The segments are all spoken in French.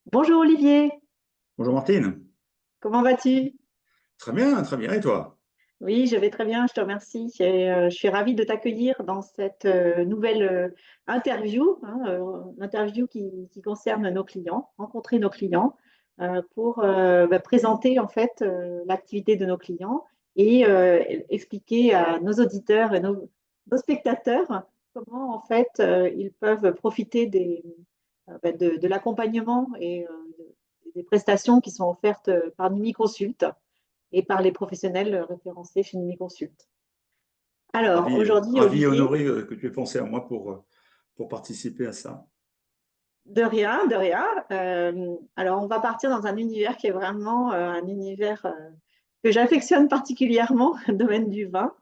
Bonjour Olivier, Bonjour Martine. comment vas-tu? Très bien. Et toi? Oui, je vais très bien, je te remercie. Je suis ravie de t'accueillir dans cette nouvelle interview, interview qui concerne nos clients, rencontrer nos clients pour présenter en fait l'activité de nos clients et expliquer à nos auditeurs et nos spectateurs comment en fait ils peuvent profiter de l'accompagnement et des prestations qui sont offertes par Nimi Consult et par les professionnels référencés chez Nimi Consult. Alors, aujourd'hui, Ravi et Olivier, honoré que tu aies pensé à moi pour participer à ça. de rien, de rien. Alors, on va partir dans un univers qui est vraiment un univers que j'affectionne particulièrement, le domaine du vin.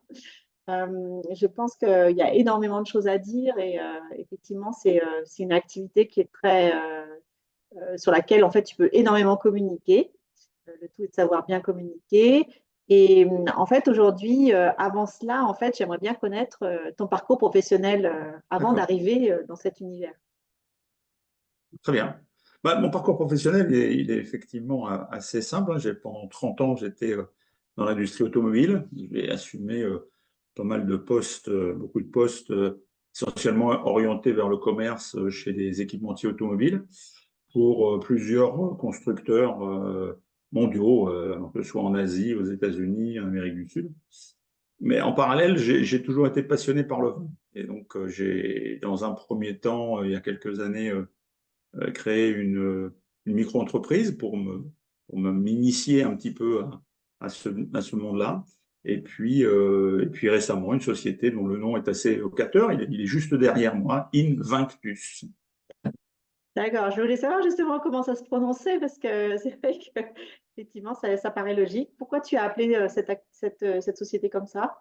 Je pense qu'il y a énormément de choses à dire et effectivement, c'est une activité qui est sur laquelle en fait tu peux énormément communiquer. Le tout est de savoir bien communiquer. Et en fait, aujourd'hui, avant cela, en fait, j'aimerais bien connaître ton parcours professionnel avant D'accord, d'arriver dans cet univers. très bien. Mon parcours professionnel, il est effectivement assez simple, hein. Pendant 30 ans, j'étais dans l'industrie automobile. J'ai assumé pas mal de postes, beaucoup de postes, essentiellement orientés vers le commerce chez des équipementiers automobiles pour plusieurs constructeurs mondiaux, que ce soit en Asie, aux États-Unis, en Amérique du Sud. Mais en parallèle, j'ai toujours été passionné par le vin. Et donc, j'ai, dans un premier temps, il y a quelques années, créé une micro-entreprise m'initier un petit peu à ce monde-là. Et puis récemment, une société dont le nom est assez évocateur, il est juste derrière moi, Invinctus. D'accord. Je voulais savoir justement comment ça se prononçait parce que c'est vrai que effectivement, ça paraît logique. Pourquoi tu as appelé cette société comme ça?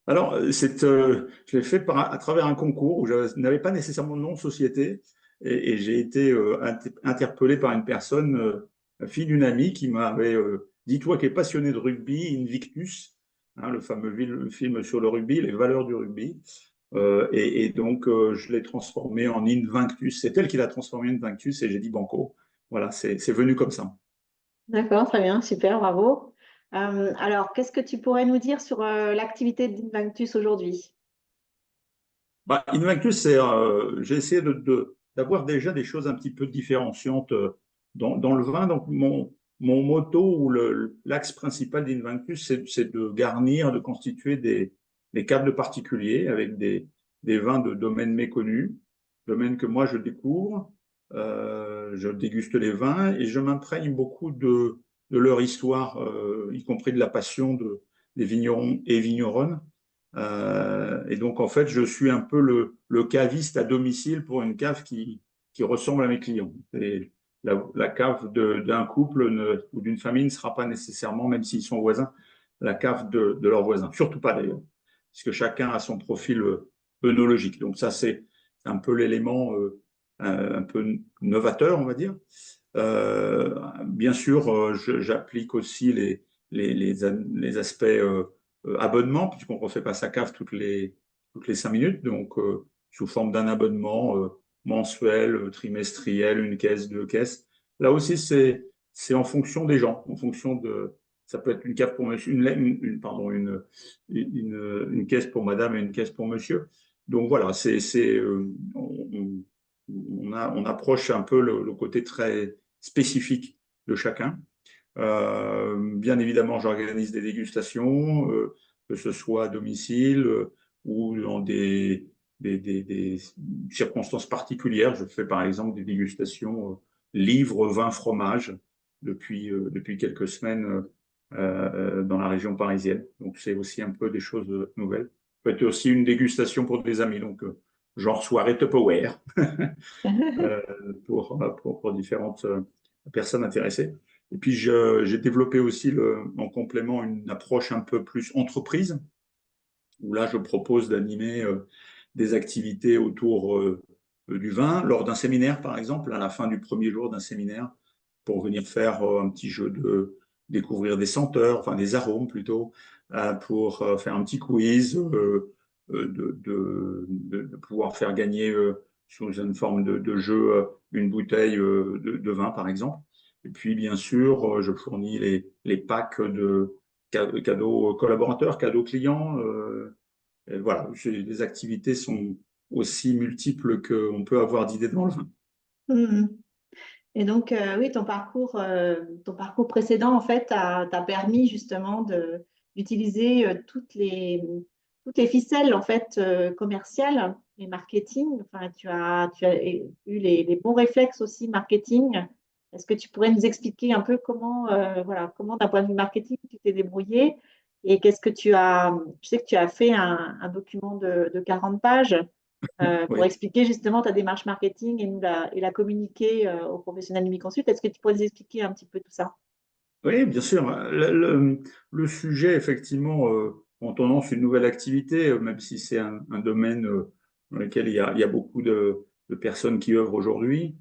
Alors, je l'ai fait à travers un concours où je n'avais pas nécessairement de nom de société et j'ai été interpellé par une personne, fille d'une amie, qui m'avait dit, toi qui es passionné de rugby, Invictus, hein, le fameux film sur le rugby, les valeurs du rugby. Et donc, je l'ai transformé en Invictus. C'est elle qui l'a transformé en Invictus et j'ai dit banco. Voilà, c'est venu comme ça. D'accord, très bien, super, bravo. Alors, qu'est-ce que tu pourrais nous dire sur l'activité d'Invanctus aujourd'hui? Invictus, j'ai essayé d'avoir déjà des choses un petit peu différenciantes dans le vin. Donc, mon motto ou l'axe principal d'Invictus, c'est de garnir, de constituer des caves de particuliers avec des vins de domaines méconnus, domaines que moi je découvre. Je déguste les vins et je m'imprègne beaucoup de leur histoire, y compris de la passion des vignerons et vigneronnes. Et donc, en fait, je suis un peu le caviste à domicile pour une cave qui ressemble à mes clients. Et la cave d'un couple ou d'une famille ne sera pas nécessairement, même s'ils sont voisins, la cave de leurs voisins. Surtout pas d'ailleurs, puisque chacun a son profil œnologique. Donc ça, c'est un peu l'élément un peu novateur, on va dire. Bien sûr, j'applique aussi les aspects abonnement, puisqu'on ne refait pas sa cave toutes les 5 minutes, donc sous forme d'un abonnement mensuel, trimestriel, une caisse, deux caisses. Là aussi, c'est en fonction des gens, en fonction de. Ça peut être une cave pour monsieur, pardon, une caisse pour madame et une caisse pour monsieur. Donc voilà, on approche un peu le côté très spécifique de chacun. Bien évidemment, j'organise des dégustations, que ce soit à domicile ou dans des circonstances particulières. Je fais par exemple des dégustations livres, vin, fromage depuis quelques semaines dans la région parisienne. Donc c'est aussi un peu des choses nouvelles. Ça peut être aussi une dégustation pour des amis, donc genre soirée Tupperware euh, pour différentes personnes intéressées. Et puis, j'ai développé aussi en complément une approche un peu plus entreprise, où là, je propose d'animer des activités autour du vin, lors d'un séminaire, par exemple, à la fin du premier jour d'un séminaire, pour venir faire un petit jeu de découvrir des senteurs, enfin des arômes plutôt, pour faire un petit quiz, de pouvoir faire gagner sous une forme de jeu, une bouteille de vin, par exemple. Et puis, bien sûr, je fournis les packs de cadeaux collaborateurs, cadeaux clients. Et voilà, les activités sont aussi multiples qu'on peut avoir d'idées dans le vin. Mhm. Et donc, oui, ton parcours précédent, en fait, t'a permis justement d'utiliser toutes les ficelles, en fait, commerciales et marketing. Enfin, tu as eu les bons réflexes aussi marketing. Est-ce que tu pourrais nous expliquer un peu comment, voilà, comment d'un point de vue marketing, tu t'es débrouillé et qu'est-ce que tu as, je sais que tu as fait un document de 40 pages pour Oui. expliquer justement ta démarche marketing et la communiquer aux professionnels de Consult. Est-ce que tu pourrais nous expliquer un petit peu tout ça? Oui, bien sûr. Le sujet, effectivement, en tendance une nouvelle activité, même si c'est un domaine dans lequel il y a beaucoup de personnes qui œuvrent aujourd'hui,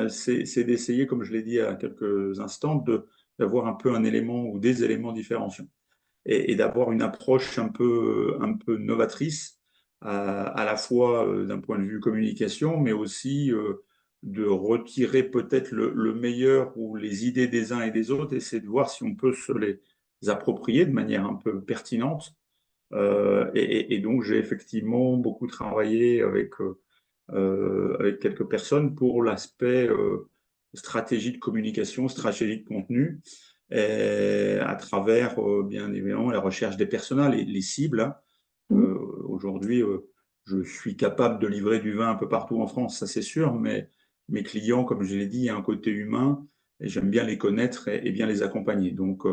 c'est d'essayer, comme je l'ai dit à quelques instants, d'avoir un peu un élément ou des éléments différenciants et d'avoir une approche un peu novatrice, à la fois d'un point de vue communication, mais aussi de retirer peut-être le meilleur ou les idées des uns et des autres, et c'est de voir si on peut se les approprier de manière un peu pertinente. Et donc, j'ai effectivement beaucoup travaillé avec quelques personnes pour l'aspect stratégie de communication, stratégie de contenu, et à travers, bien évidemment, la recherche des personas, les cibles, hein. Mhm. Aujourd'hui, je suis capable de livrer du vin un peu partout en France, ça c'est sûr, mais mes clients, comme je l'ai dit, il y a un côté humain et j'aime bien les connaître et bien les accompagner. Donc,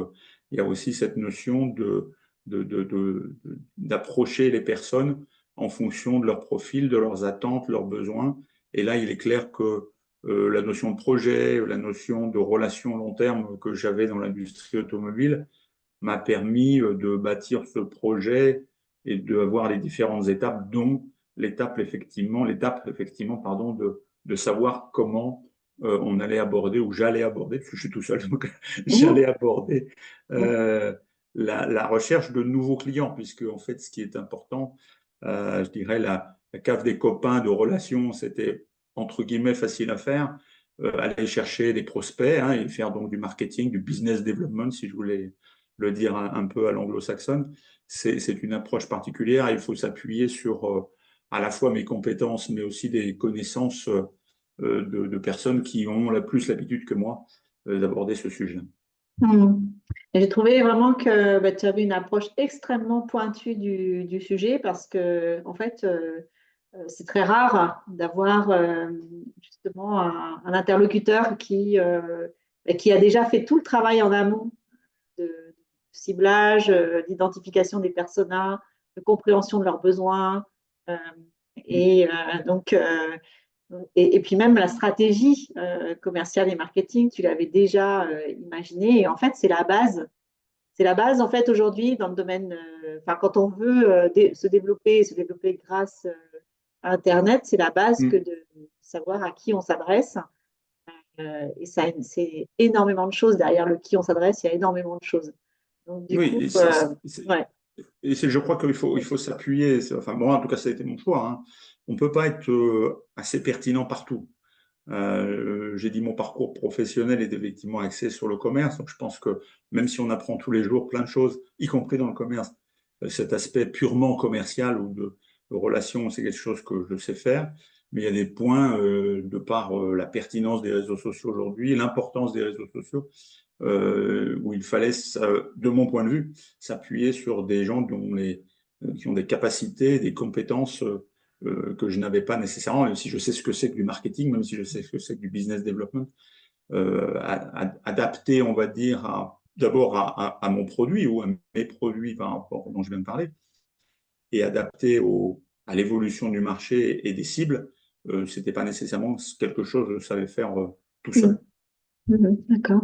il y a aussi cette notion d'approcher les personnes en fonction de leur profil, de leurs attentes, leurs besoins. Et là, il est clair que la notion de projet, la notion de relation long terme que j'avais dans l'industrie automobile m'a permis de bâtir ce projet et d'avoir les différentes étapes, dont l'étape effectivement, pardon, de savoir comment on allait aborder ou j'allais aborder, parce que je suis tout seul, donc j'allais aborder euh, la recherche de nouveaux clients, puisque en fait, ce qui est important, je dirais la cave des copains de relations, c'était entre guillemets facile à faire. Aller chercher des prospects, hein, et faire donc du marketing, du business development, si je voulais le dire un peu à l'anglo-saxonne. C'est une approche particulière. Il faut s'appuyer sur à la fois mes compétences, mais aussi des connaissances de personnes qui ont la plus l'habitude que moi d'aborder ce sujet. Mhm. Et j'ai trouvé vraiment que bah, tu avais une approche extrêmement pointue du sujet parce que, en fait, c'est très rare d'avoir justement un interlocuteur qui a déjà fait tout le travail en amont de ciblage, d'identification des personas, de compréhension de leurs besoins. euh, et donc, et puis même la stratégie commerciale et marketing, tu l'avais déjà imaginée. Et en fait, c'est la base. C'est la base, en fait, aujourd'hui, dans le domaine, enfin, quand on veut se développer grâce à Internet, c'est la base que Mm. de savoir à qui on s'adresse. Et ça, c'est énormément de choses. Derrière le qui on s'adresse, il y a énormément de choses. Donc, du Oui, coup, ouais. je crois il faut s'appuyer. Enfin, moi, en tout cas, ça a été mon choix, hein. On ne peut pas être assez pertinent partout. J'ai dit mon parcours professionnel est effectivement axé sur le commerce. Donc je pense que même si on apprend tous les jours plein de choses, y compris dans le commerce, cet aspect purement commercial ou de relation, c'est quelque chose que je sais faire. Mais il y a des points, de par la pertinence des réseaux sociaux aujourd'hui, l'importance des réseaux sociaux, où il fallait, de mon point de vue, s'appuyer sur des gens qui ont des capacités, des compétences que je n'avais pas nécessairement, même si je sais ce que c'est que du marketing, même si je sais ce que c'est que du business development, adapté, on va dire, d'abord à mon produit ou à mes produits par rapport dont je viens de parler, et adapté à l'évolution du marché et des cibles, c'était pas nécessairement quelque chose que je savais faire tout Mhm. seul. Mhm. D'accord.